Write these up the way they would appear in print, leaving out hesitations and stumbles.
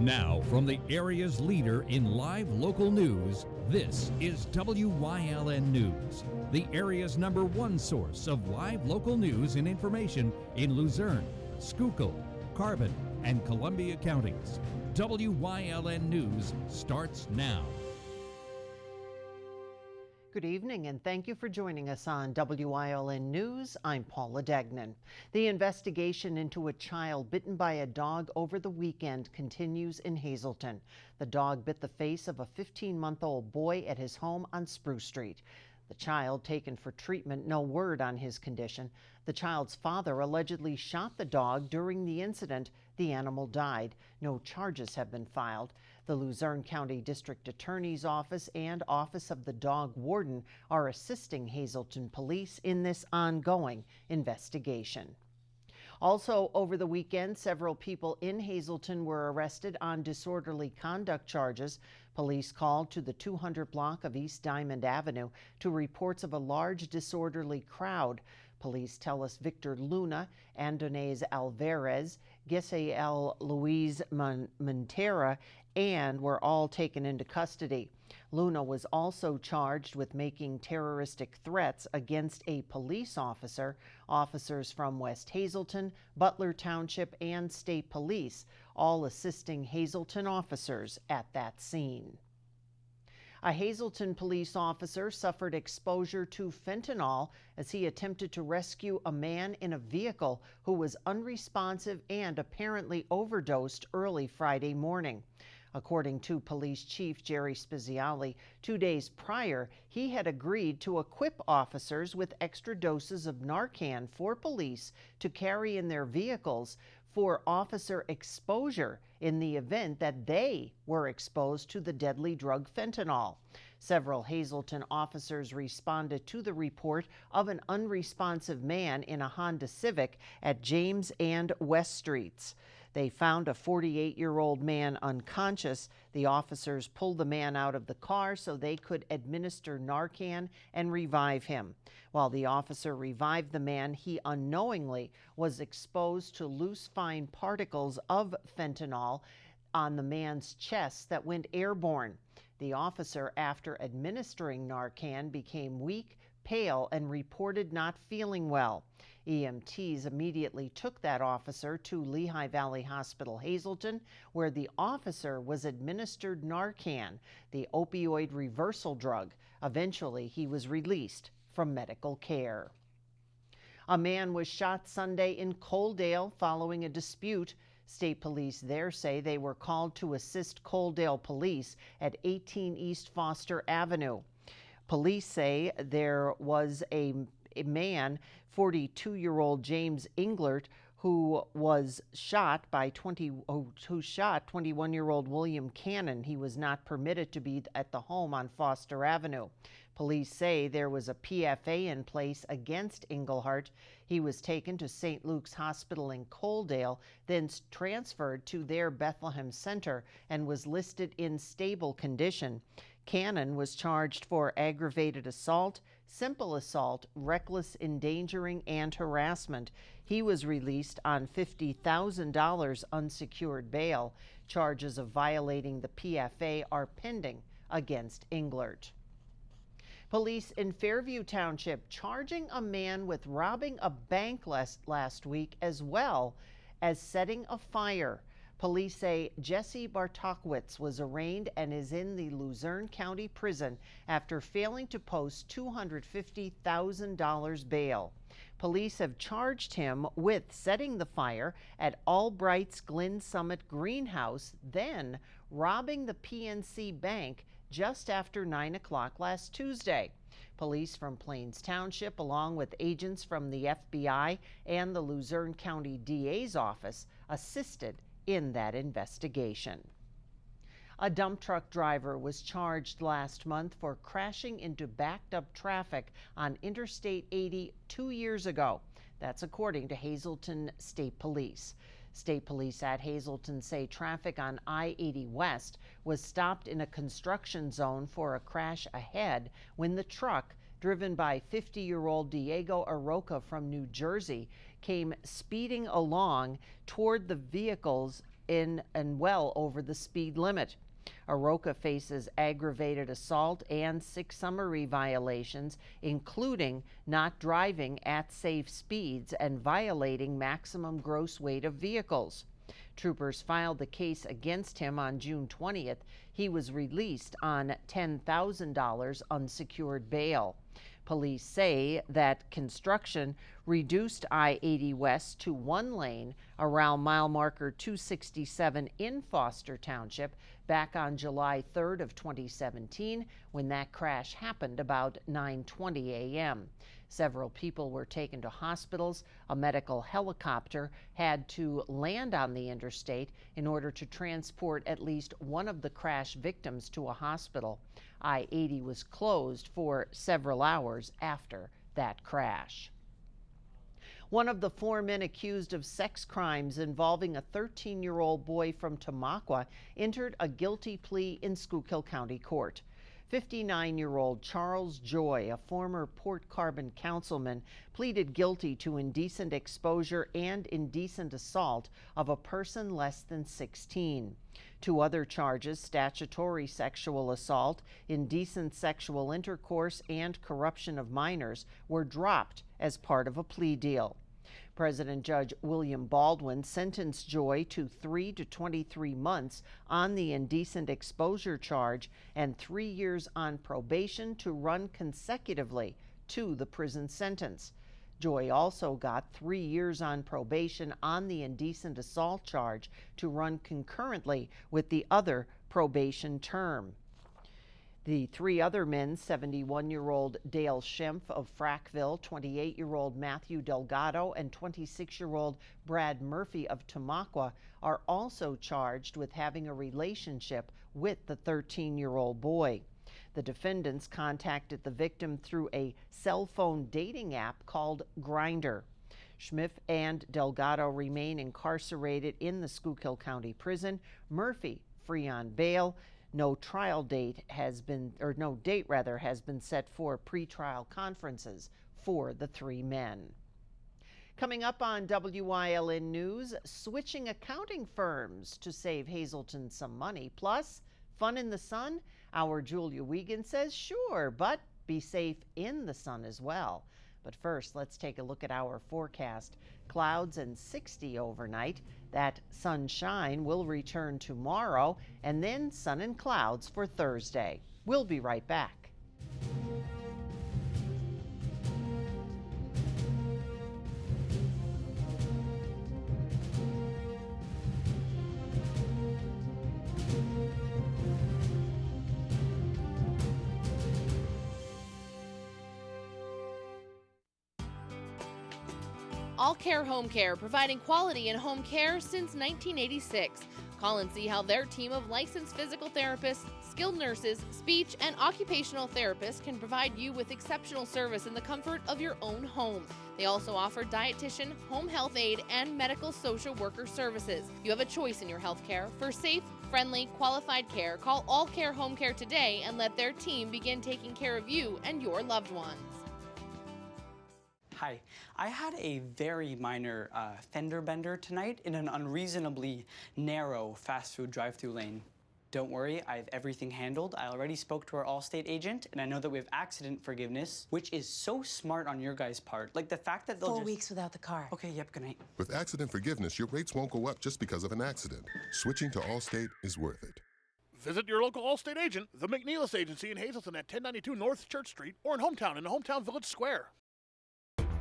Now, from the area's leader in live local news, this is WYLN News, the area's #1 source of live local news and information in Luzerne, Schuylkill, Carbon, and Columbia counties. WYLN News starts now. Good evening and thank you for joining us on WYLN News. I'm Paula Degnan. The investigation into a child bitten by a dog over the weekend continues in Hazleton. The dog bit the face of a 15-month-old boy at his home on Spruce Street. The child taken for treatment, no word on his condition. The child's father allegedly shot the dog during the incident. The animal died. No charges have been filed. The Luzerne County District Attorney's Office and Office of the Dog Warden are assisting Hazleton Police in this ongoing investigation. Also, over the weekend, several people in Hazleton were arrested on disorderly conduct charges. Police called to the 200 block of East Diamond Avenue to reports of a large disorderly crowd. Police tell us Victor Luna, Andonés Alvarez, Giselle Luis Montera, and were all taken into custody. Luna was also charged with making terroristic threats against a police officer. Officers from West Hazleton, Butler Township, and State Police, all assisting Hazleton officers at that scene. A Hazleton police officer suffered exposure to fentanyl as he attempted to rescue a man in a vehicle who was unresponsive and apparently overdosed early Friday morning. According to Police Chief Jerry Speziali, 2 days prior, he had agreed to equip officers with extra doses of Narcan for police to carry in their vehicles for officer exposure in the event that they were exposed to the deadly drug fentanyl. Several Hazleton officers responded to the report of an unresponsive man in a Honda Civic at James and West Streets. They found a 48-year-old man unconscious. The officers pulled the man out of the car so they could administer Narcan and revive him. While the officer revived the man, he unknowingly was exposed to loose fine particles of fentanyl on the man's chest that went airborne. The officer, after administering Narcan, became weak, pale, and reported not feeling well. EMTs immediately took that officer to Lehigh Valley Hospital, Hazleton, where the officer was administered Narcan, the opioid reversal drug. Eventually, he was released from medical care. A man was shot Sunday in Coaldale following a dispute. State police there say they were called to assist Coaldale police at 18 East Foster Avenue. Police say there was a man, 42-year-old James Englert, who shot 21-year-old William Cannon. He was not permitted to be at the home on Foster Avenue. Police say there was a PFA in place against Englehart. He was taken to St. Luke's Hospital in Coaldale, then transferred to their Bethlehem Center and was listed in stable condition. Cannon was charged for aggravated assault, simple assault, reckless endangering, and harassment. He was released on $50,000 unsecured bail. Charges of violating the PFA are pending against Englert. Police in Fairview Township charging a man with robbing a bank last week as well as setting a fire. Police say Jesse Bartokowitz was arraigned and is in the Luzerne County Prison after failing to post $250,000 bail. Police have charged him with setting the fire at Albright's Glen Summit Greenhouse, then robbing the PNC Bank just after 9 o'clock last Tuesday. Police from Plains Township, along with agents from the FBI and the Luzerne County DA's office, assisted in that investigation. A dump truck driver was charged last month for crashing into backed-up traffic on Interstate 80 2 years ago. That's according to Hazleton State Police. State Police at Hazleton say traffic on I-80 West was stopped in a construction zone for a crash ahead when the truck, driven by 50-year-old Diego Aroca from New Jersey, came speeding along toward the vehicles in and well over the speed limit. Aroka faces aggravated assault and 6 summary violations, including not driving at safe speeds and violating maximum gross weight of vehicles. Troopers filed the case against him on June 20th. He was released on $10,000 unsecured bail. Police say that construction reduced I-80 West to 1 lane around mile marker 267 in Foster Township back on July 3rd of 2017 when that crash happened about 9:20 a.m. Several people were taken to hospitals. A medical helicopter had to land on the interstate in order to transport at least one of the crash victims to a hospital. I-80 was closed for several hours after that crash. One of the 4 men accused of sex crimes involving a 13-year-old boy from Tamaqua entered a guilty plea in Schuylkill County Court. 59-year-old Charles Joy, a former Port Carbon councilman, pleaded guilty to indecent exposure and indecent assault of a person less than 16. 2 other charges, statutory sexual assault, indecent sexual intercourse, and corruption of minors, were dropped as part of a plea deal. President Judge William Baldwin sentenced Joy to 3 to 23 months on the indecent exposure charge and 3 years on probation to run consecutively to the prison sentence. Joy also got 3 years on probation on the indecent assault charge to run concurrently with the other probation term. The 3 other men, 71-year-old Dale Schimpf of Frackville, 28-year-old Matthew Delgado, and 26-year-old Brad Murphy of Tamaqua, are also charged with having a relationship with the 13-year-old boy. The defendants contacted the victim through a cell phone dating app called Grindr. Schmiff and Delgado remain incarcerated in the Schuylkill County Prison. Murphy free on bail. No date has been set for pretrial conferences for the 3 men. Coming up on WYLN News, switching accounting firms to save Hazleton some money. Plus, fun in the sun? Our Julia Wiegand says sure, but be safe in the sun as well. But first, let's take a look at our forecast. Clouds and 60 overnight. That sunshine will return tomorrow, and then sun and clouds for Thursday. We'll be right back. All Care Home Care, providing quality in home care since 1986. Call and see how their team of licensed physical therapists, skilled nurses, speech, and occupational therapists can provide you with exceptional service in the comfort of your own home. They also offer dietitian, home health aide, and medical social worker services. You have a choice in your health care. For safe, friendly, qualified care, call All Care Home Care today and let their team begin taking care of you and your loved ones. Hi, I had a very minor fender bender tonight in an unreasonably narrow fast food drive-through lane. Don't worry, I have everything handled. I already spoke to our Allstate agent, and I know that we have accident forgiveness, which is so smart on your guys' part. Like the fact that they'll 4 weeks without the car. Okay, yep, good night. With accident forgiveness, your rates won't go up just because of an accident. Switching to Allstate is worth it. Visit your local Allstate agent, the McNeilis Agency in Hazleton at 1092 North Church Street, or in Hometown in the Hometown Village Square.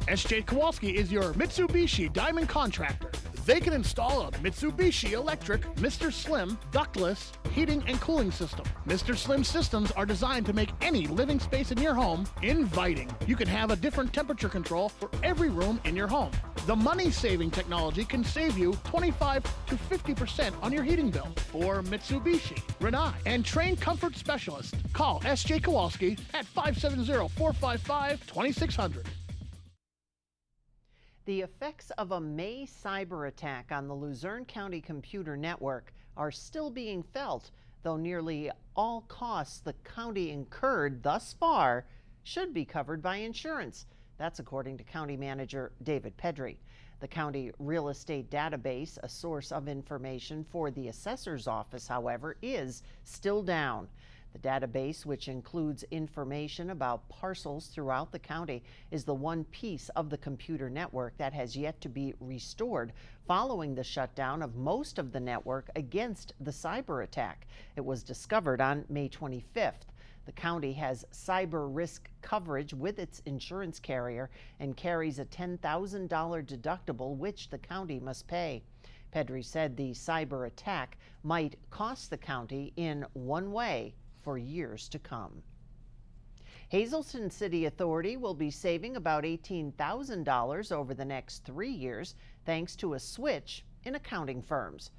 S.J. Kowalski is your Mitsubishi Diamond Contractor. They can install a Mitsubishi electric Mr. Slim ductless heating and cooling system. Mr. Slim systems are designed to make any living space in your home inviting. You can have a different temperature control for every room in your home. The money-saving technology can save you 25 to 50% on your heating bill. For Mitsubishi, Renai, and trained comfort specialists, call S.J. Kowalski at 570-455-2600. The effects of a May cyber attack on the Luzerne County computer network are still being felt, though nearly all costs the county incurred thus far should be covered by insurance. That's according to County Manager David Pedri. The county real estate database, a source of information for the assessor's office, however, is still down. The database, which includes information about parcels throughout the county, is the one piece of the computer network that has yet to be restored following the shutdown of most of the network against the cyber attack. It was discovered on May 25th. The county has cyber risk coverage with its insurance carrier and carries a $10,000 deductible, which the county must pay. Pedri said the cyber attack might cost the county in one way for years to come. Hazleton City Authority will be saving about $18,000 over the next 3 years thanks to a switch in accounting firms.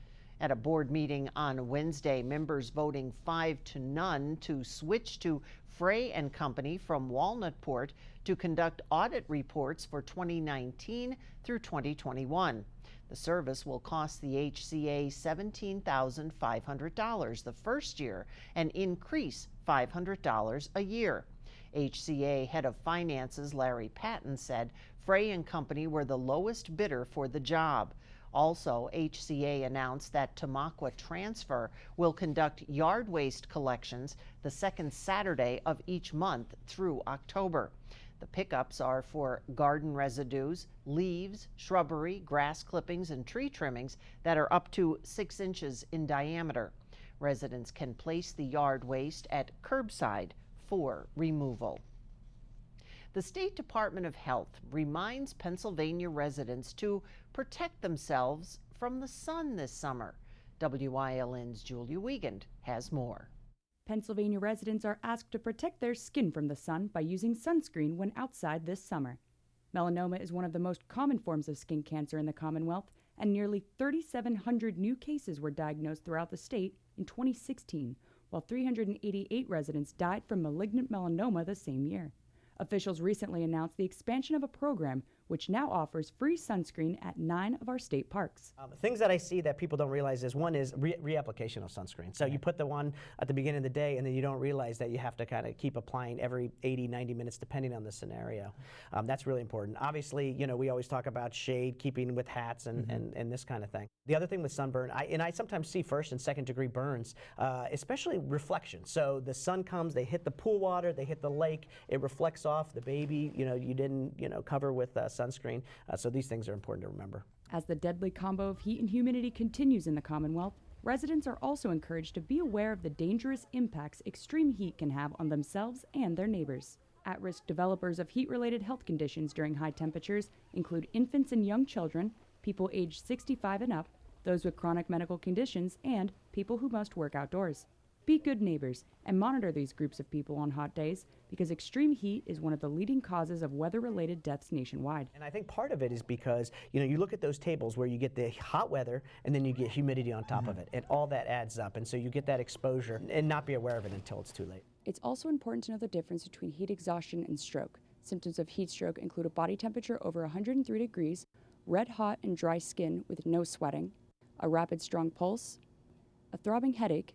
At a board meeting on Wednesday, members voting 5-0 to switch to Frey & Company from Walnutport to conduct audit reports for 2019 through 2021. The service will cost the HCA $17,500 the first year and increase $500 a year. HCA Head of Finances Larry Patton said Frey & Company were the lowest bidder for the job. Also, HCA announced that Tamaqua Transfer will conduct yard waste collections the second Saturday of each month through October. The pickups are for garden residues, leaves, shrubbery, grass clippings, and tree trimmings that are up to 6 inches in diameter. Residents can place the yard waste at curbside for removal. The State Department of Health reminds Pennsylvania residents to protect themselves from the sun this summer. WYLN's Julia Wiegand has more. Pennsylvania residents are asked to protect their skin from the sun by using sunscreen when outside this summer. Melanoma is one of the most common forms of skin cancer in the Commonwealth, and nearly 3,700 new cases were diagnosed throughout the state in 2016, while 388 residents died from malignant melanoma the same year. Officials recently announced the expansion of a program which now offers free sunscreen at 9 of our state parks. Things that I see that people don't realize is, one is reapplication of sunscreen. So you put the one at the beginning of the day and then you don't realize that you have to kind of keep applying every 80, 90 minutes depending on the scenario. That's really important. Obviously, you know, we always talk about shade, keeping with hats and this kind of thing. The other thing with sunburn, I sometimes see first and second degree burns, especially reflection. So the sun comes, they hit the pool water, they hit the lake, it reflects off the baby, you know, you didn't, you know, cover with sunscreen. So these things are important to remember. As the deadly combo of heat and humidity continues in the Commonwealth, residents are also encouraged to be aware of the dangerous impacts extreme heat can have on themselves and their neighbors. At-risk developers of heat-related health conditions during high temperatures include infants and young children, people aged 65 and up, those with chronic medical conditions, and people who must work outdoors. Be good neighbors and monitor these groups of people on hot days, because extreme heat is one of the leading causes of weather-related deaths nationwide. And I think part of it is because, you know, you look at those tables where you get the hot weather and then you get humidity on top of it, and all that adds up, and so you get that exposure and not be aware of it until it's too late. It's also important to know the difference between heat exhaustion and stroke. Symptoms of heat stroke include a body temperature over 103 degrees, red hot and dry skin with no sweating, a rapid strong pulse, a throbbing headache,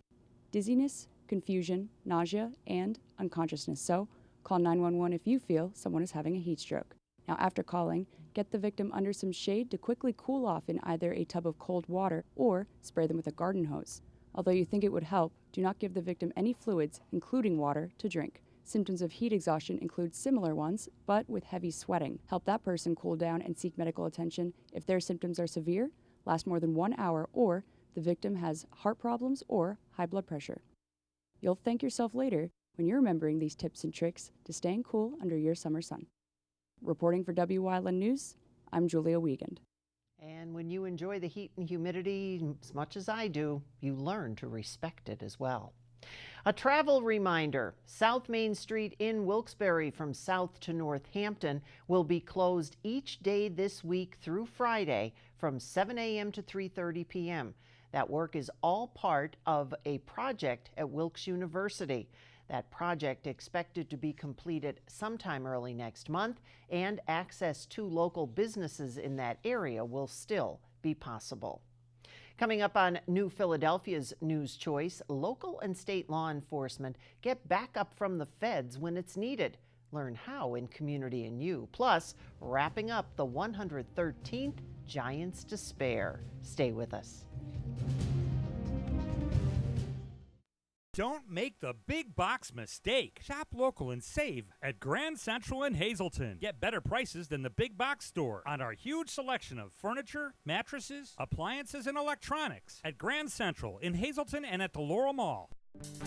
dizziness, confusion, nausea, and unconsciousness. So, call 911 if you feel someone is having a heat stroke. Now, after calling, get the victim under some shade to quickly cool off in either a tub of cold water or spray them with a garden hose. Although you think it would help, do not give the victim any fluids, including water, to drink. Symptoms of heat exhaustion include similar ones, but with heavy sweating. Help that person cool down and seek medical attention if their symptoms are severe, last more than 1 hour, or the victim has heart problems or high blood pressure. You'll thank yourself later when you're remembering these tips and tricks to staying cool under your summer sun. Reporting for WYLN News, I'm Julia Wiegand. And when you enjoy the heat and humidity as much as I do, you learn to respect it as well. A travel reminder, South Main Street in Wilkes-Barre from South to Northampton will be closed each day this week through Friday from 7 a.m. to 3:30 p.m. That work is all part of a project at Wilkes University. That project expected to be completed sometime early next month, and access to local businesses in that area will still be possible. Coming up on New Philadelphia's News Choice, local and state law enforcement get backup from the feds when it's needed. Learn how in Community and You. Plus, wrapping up the 113th giants to spare. Stay with us. Don't make the big box mistake. Shop local and save at Grand Central in Hazleton. Get better prices than the big box store on our huge selection of furniture, mattresses, appliances, and electronics at Grand Central in Hazleton and at the Laurel Mall.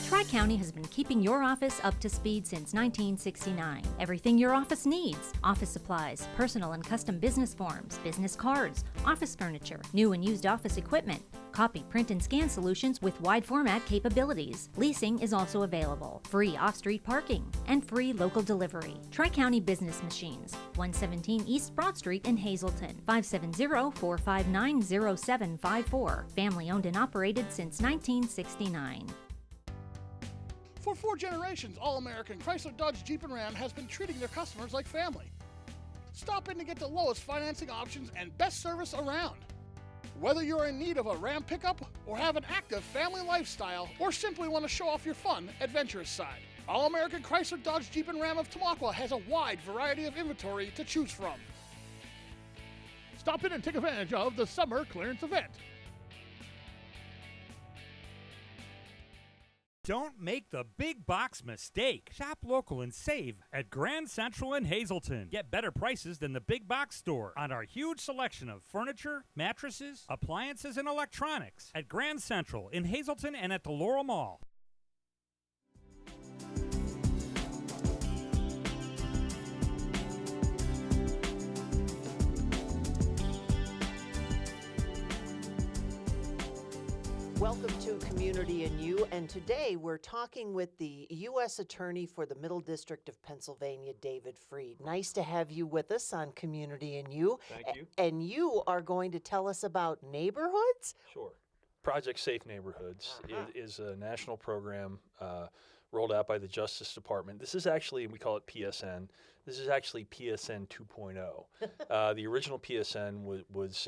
Tri-County has been keeping your office up to speed since 1969. Everything your office needs: office supplies, personal and custom business forms, business cards, office furniture, new and used office equipment, copy, print, and scan solutions with wide format capabilities. Leasing is also available, free off-street parking, and free local delivery. Tri-County Business Machines, 117 East Broad Street in Hazleton, 570-459-0754. Family owned and operated since 1969. For 4 generations, All-American Chrysler, Dodge, Jeep, and Ram has been treating their customers like family. Stop in to get the lowest financing options and best service around. Whether you're in need of a Ram pickup or have an active family lifestyle or simply want to show off your fun, adventurous side, All-American Chrysler, Dodge, Jeep, and Ram of Tamaqua has a wide variety of inventory to choose from. Stop in and take advantage of the summer clearance event. Don't make the big box mistake. Shop local and save at Grand Central in Hazleton. Get better prices than the big box store on our huge selection of furniture, mattresses, appliances, and electronics at Grand Central in Hazleton and at the Laurel Mall. Welcome to Community and You, and today we're talking with the U.S. Attorney for the Middle District of Pennsylvania, David Freed. Nice to have you with us on Community and You. Thank you. And you are going to tell us about neighborhoods? Sure. Project Safe Neighborhoods is a national program rolled out by the Justice Department. This is actually, we call it PSN. This is actually PSN 2.0. The original PSN was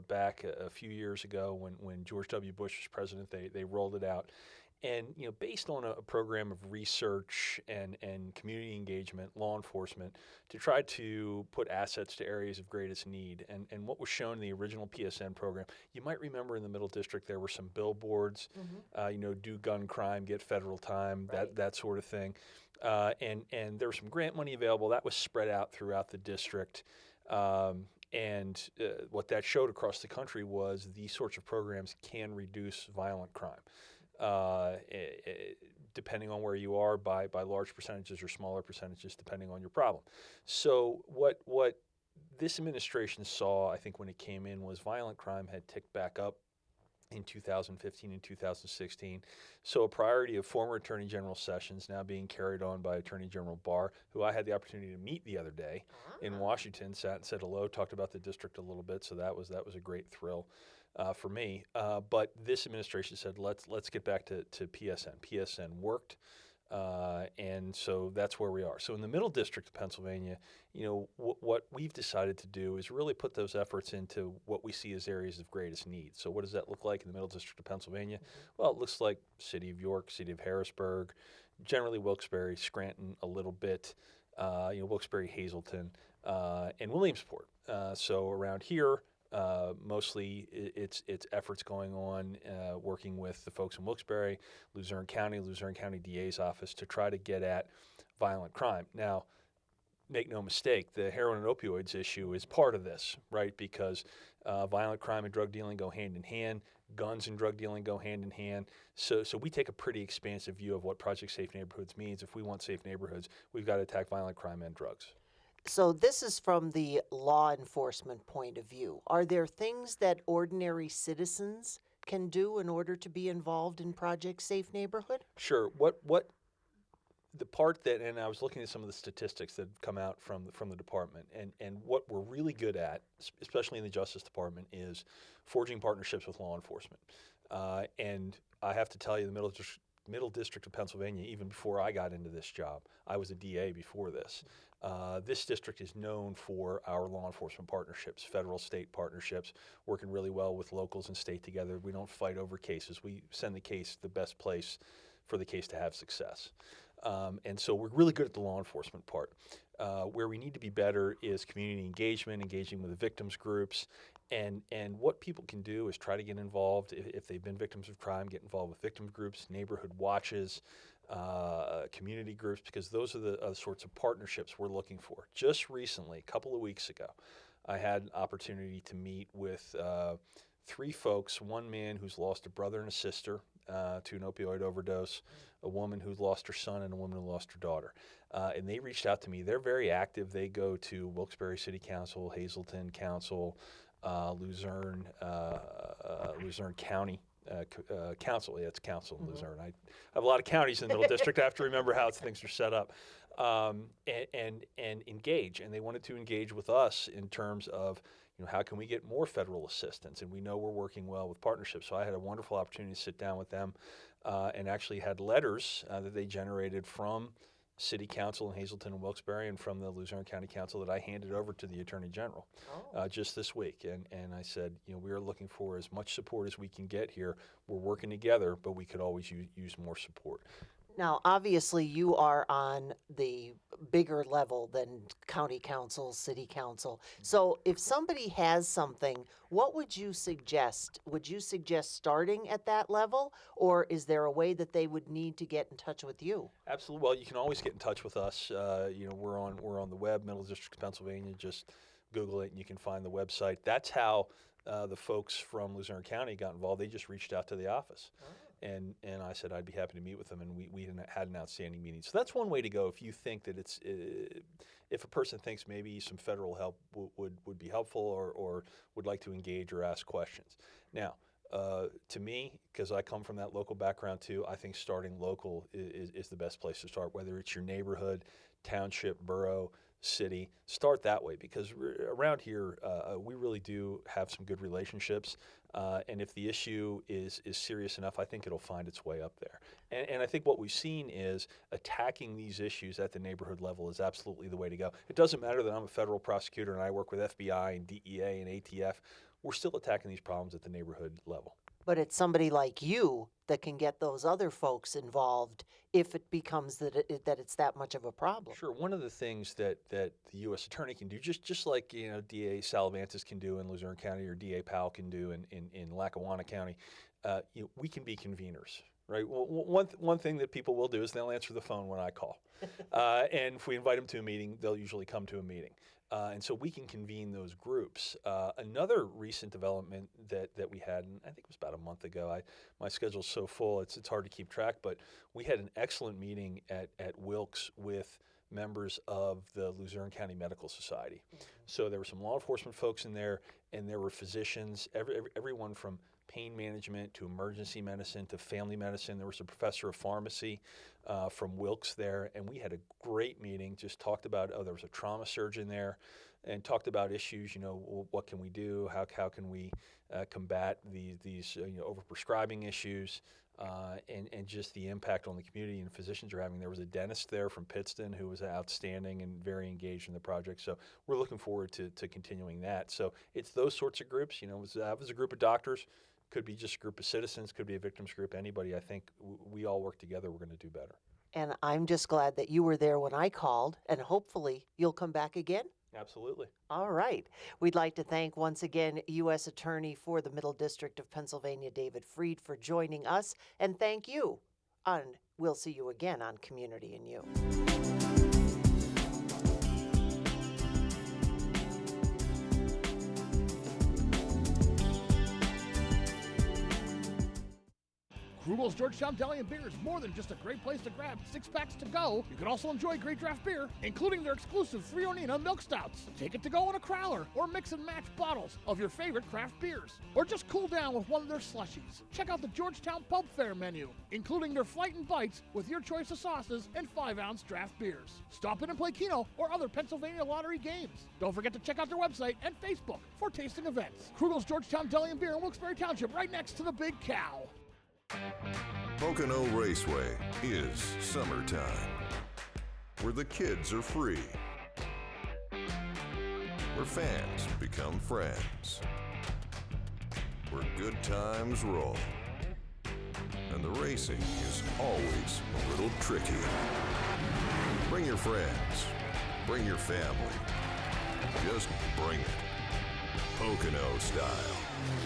back a few years ago when George W. Bush was president. They rolled it out. And based on a program of research and community engagement, law enforcement, to try to put assets to areas of greatest need. And what was shown in the original PSN program, you might remember in the Middle District there were some billboards, do gun crime, get federal time, that sort of thing. And there was some grant money available. That was spread out throughout the district. And what that showed across the country was these sorts of programs can reduce violent crime. Depending on where you are, by large percentages or smaller percentages, depending on your problem. So what this administration saw, I think, when it came in, was violent crime had ticked back up in 2015 and 2016. So a priority of former Attorney General Sessions now being carried on by Attorney General Barr, who I had the opportunity to meet the other day in Washington, sat and said hello, talked about the district a little bit. So that was a great thrill. For me, but this administration said let's get back to PSN. PSN worked, and so that's where we are. So in the Middle District of Pennsylvania, what we've decided to do is really put those efforts into what we see as areas of greatest need. So what does that look like in the Middle District of Pennsylvania? Well, it looks like City of York, City of Harrisburg, generally Wilkes-Barre, Scranton a little bit, Wilkes-Barre, Hazleton, and Williamsport. So around here. Mostly it's efforts going on working with the folks in Wilkes-Barre, Luzerne County DA's office to try to get at violent crime. Now, make no mistake, the heroin and opioids issue is part of this, right? Because violent crime and drug dealing go hand in hand, guns and drug dealing go hand in hand. So we take a pretty expansive view of what Project Safe Neighborhoods means. If we want safe neighborhoods, we've got to attack violent crime and drugs. So this is from the law enforcement point of view. Are there things that ordinary citizens can do in order to be involved in Project Safe Neighborhood? Sure. What the part that, and I was looking at some of the statistics that have come out from the department, and what we're really good at, especially in the Justice Department, is forging partnerships with law enforcement. And I have to tell you, the Middle District of Pennsylvania, even before I got into this job, I was a DA before this. This district is known for our law enforcement partnerships, federal, state partnerships, working really well with locals and state together. We don't fight over cases. We send the case to the best place for the case to have success. And so we're really good at the law enforcement part. Where we need to be better is community engagement, engaging with the victims groups, And what people can do is try to get involved if they've been victims of crime, get involved with victim groups, neighborhood watches, community groups, because those are the sorts of partnerships we're looking for. Just recently, a couple of weeks ago, I had an opportunity to meet with 3 folks, one man who's lost a brother and a sister to an opioid overdose, a woman who lost her son, and a woman who lost her daughter. And they reached out to me. They're very active. They go to Wilkes-Barre City Council, Hazleton Council, Luzerne County Council. Yeah, it's council in Luzerne. I have a lot of counties in the Middle District. I have to remember how things are set up. And engage. And they wanted to engage with us in terms of, how can we get more federal assistance? And we know we're working well with partnerships. So I had a wonderful opportunity to sit down with them and actually had letters that they generated from City Council in Hazleton and Wilkes-Barre and from the Luzerne County Council that I handed over to the Attorney General just this week. And I said, we are looking for as much support as we can get here. We're working together, but we could always use more support. Now, obviously, you are on the bigger level than county council, city council. So if somebody has something, what would you suggest? Would you suggest starting at that level, or is there a way that they would need to get in touch with you? Absolutely. Well, you can always get in touch with us. We're on the web, Middle District of Pennsylvania. Just Google it and you can find the website. That's how the folks from Luzerne County got involved. They just reached out to the office. And I said I'd be happy to meet with them, and we had an outstanding meeting. So that's one way to go if you think that it's if a person thinks maybe some federal help would be helpful or would like to engage or ask questions. Now, to me, because I come from that local background too, I think starting local is the best place to start, whether it's your neighborhood, township, borough, city. Start that way, because around here we really do have some good relationships, and if the issue is serious enough, I think it'll find its way up there. And I think what we've seen is attacking these issues at the neighborhood level is absolutely the way to go. It doesn't matter that I'm a federal prosecutor and I work with FBI and DEA and ATF. We're still attacking these problems at the neighborhood level. But it's somebody like you that can get those other folks involved if it becomes that it's that much of a problem. Sure. One of the things that the U.S. Attorney can do, just like DA Salavantis can do in Luzerne County or DA Powell can do in Lackawanna County, we can be conveners. Right. Well, one thing that people will do is they'll answer the phone when I call, and if we invite them to a meeting, they'll usually come to a meeting. And so we can convene those groups. Another recent development that we had, and I think it was about a month ago, my schedule's so full, it's hard to keep track, but we had an excellent meeting at Wilkes with members of the Luzerne County Medical Society. So there were some law enforcement folks in there, and there were physicians, everyone from pain management to emergency medicine to family medicine. There was a professor of pharmacy from Wilkes there, and we had a great meeting. Just talked about, there was a trauma surgeon there, and talked about issues. What can we do? How can we combat these overprescribing issues, and just the impact on the community and physicians are having. There was a dentist there from Pittston who was outstanding and very engaged in the project. So we're looking forward to continuing that. So it's those sorts of groups. It was a group of doctors. Could be just a group of citizens, could be a victims group, anybody. I think we all work together, we're going to do better. And I'm just glad that you were there when I called, and hopefully you'll come back again. Absolutely. All right. We'd like to thank once again U.S. Attorney for the Middle District of Pennsylvania, David Freed, for joining us, and thank you. And we'll see you again on Community and You. Krugel's Georgetown Deli and Beer is more than just a great place to grab 6-packs to go. You can also enjoy great draft beer, including their exclusive Frionina milk stouts. Take it to go in a crowler, or mix and match bottles of your favorite craft beers, or just cool down with one of their slushies. Check out the Georgetown Pub Fare menu, including their Flight and Bites with your choice of sauces and 5-ounce draft beers. Stop in and play Keno or other Pennsylvania lottery games. Don't forget to check out their website and Facebook for tasting events. Krugel's Georgetown Deli and Beer in Wilkes-Barre Township, right next to the Big Cow. Pocono Raceway is summertime, where the kids are free, where fans become friends, where good times roll, and the racing is always a little tricky. Bring your friends, bring your family, just bring it. Pocono style.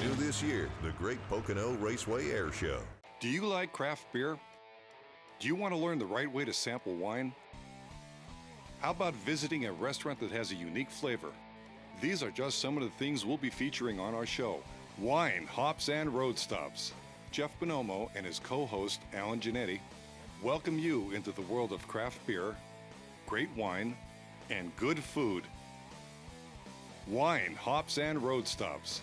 New this year, the Great Pocono Raceway Air Show. Do you like craft beer? Do you want to learn the right way to sample wine? How about visiting a restaurant that has a unique flavor? These are just some of the things we'll be featuring on our show. Wine, Hops, and Road Stops. Jeff Bonomo and his co-host, Alan Giannetti, welcome you into the world of craft beer, great wine, and good food. Wine, Hops, and Road Stops.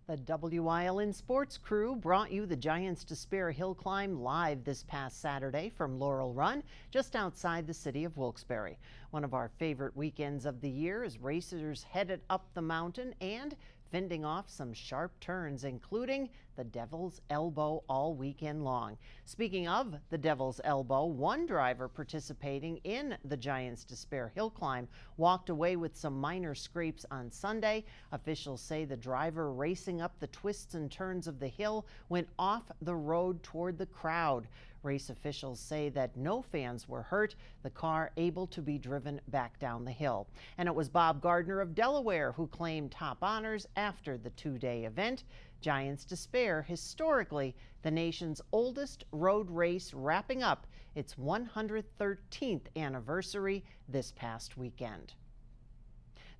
The Wyln Sports Crew brought you the Giants Despair Hill Climb live this past Saturday from Laurel Run, just outside the city of Wilkes-Barre. One of our favorite weekends of the year as racers headed up the mountain and fending off some sharp turns, including the Devil's Elbow all weekend long. Speaking of the Devil's Elbow, one driver participating in the Giants Despair Hill Climb walked away with some minor scrapes on Sunday. Officials say the driver racing up the twists and turns of the hill went off the road toward the crowd. Race officials say that no fans were hurt, the car able to be driven back down the hill. And it was Bob Gardner of Delaware who claimed top honors after the two-day event. Giants Despair, historically the nation's oldest road race, wrapping up its 113th anniversary this past weekend.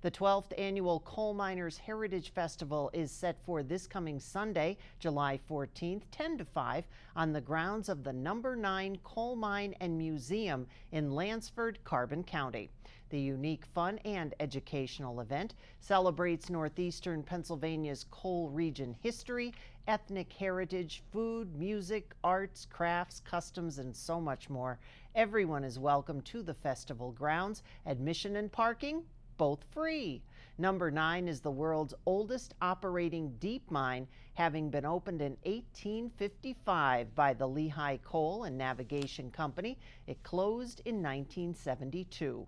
The 12th annual Coal Miners Heritage Festival is set for this coming Sunday, July 14th, 10 to 5, on the grounds of the No. 9 Coal Mine and Museum in Lansford, Carbon County. The unique, fun, and educational event celebrates northeastern Pennsylvania's coal region history, ethnic heritage, food, music, arts, crafts, customs, and so much more. Everyone is welcome to the festival grounds. Admission and parking, both free. No. 9 is the world's oldest operating deep mine, having been opened in 1855 by the Lehigh Coal and Navigation Company. It closed in 1972.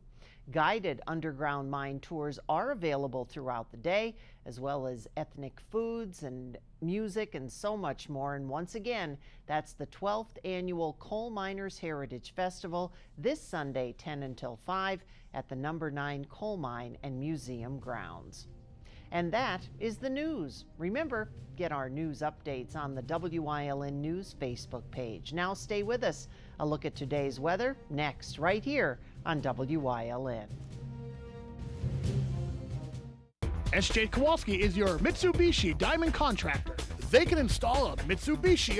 Guided underground mine tours are available throughout the day, as well as ethnic foods and music and so much more. And once again, that's the 12th annual Coal Miners Heritage Festival this Sunday, 10 until 5 at the No. 9 Coal Mine and Museum grounds. And that is the news. Remember, get our news updates on the WYLN News Facebook page. Now stay with us. A look at today's weather next, right here on WYLN. SJ Kowalski is your Mitsubishi Diamond Contractor. They can install a Mitsubishi